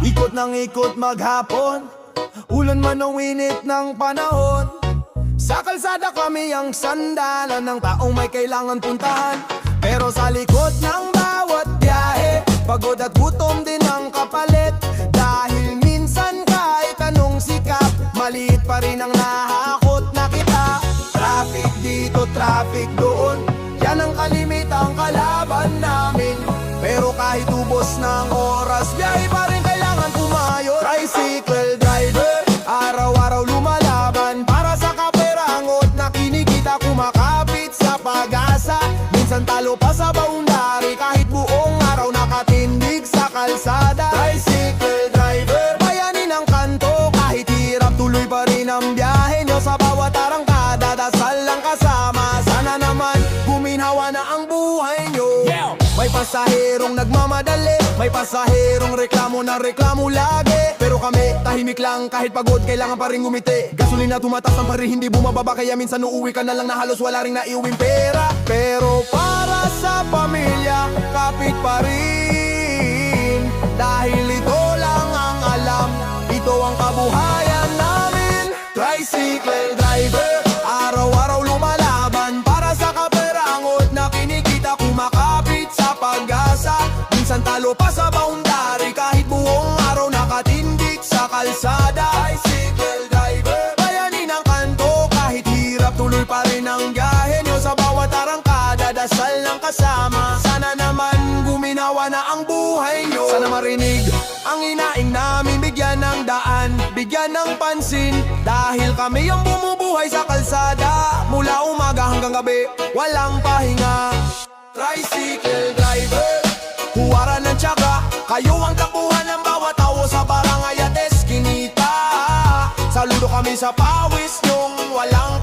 Ikot ng ikot maghapon, ulan man o init ng panahon. Sa kalsada kami ang sandalan ng taong may kailangan puntahan. Pero sa likod ng bawat biyahe, pagod at gutom din ang kapalit. Dahil minsan kahit anong sikap, maliit pa rin ang nahakot na kita. Traffic dito, traffic doon, yan ang kalimitang kalaban namin. Pero kahit ubos ng oras, biyahe pa rin kailangan pumayo. Tricycle driver, araw-araw lumalaban para sa kaperangot na kinikita, kumakapit sa pag-asa. Minsan talo pa sa boundary, kahit buong araw nakatindig sa kalsada. Tricycle driver, bayanin ang kanto, kahit hirap tuloy pa rin ang biyahe nyo. Sa bawat arangkada, dasal lang kasama, sana naman guminhawa na ang buhay nyo. May pasaherong nagmamadali, may pasaherong reklamo na reklamo lagi. Pero kami, tahimik lang, kahit pagod, kailangan pa rin ngumiti. Gasolina tumataas ang pari, hindi bumababa, kaya minsan uuwi ka na lang na halos wala rin naiuwing pera. Pero para sa pamilya, kapit pa rin, dahil ito lang ang alam, ito ang kabuhayan namin. Tricycle driver, araw-araw lumalaban para sa kaperangot na kinikita, kumakapit sa pag-asa. Minsan talo pa sa boundary, kahit buong araw nakatindig sa kalsada. Tricycle driver, bayanin ang kanto, kahit hirap tuloy pa rin ang biyahe nyo. Sa bawat arangkada, dasal ng kasama, sana naman guminawa na ang buhay nyo. Sana marinig ang inaing namin, bigyan ng daan, bigyan ng pansin, dahil kami ang bumubuhay sa kalsada. Mula umaga hanggang gabi, walang pahinga. Tricycle driver, huwaran ng tiyaga, kayo ang takbuhan ng bawat tao sa barangay at eskinita. Saludo kami sa pawis nyong walang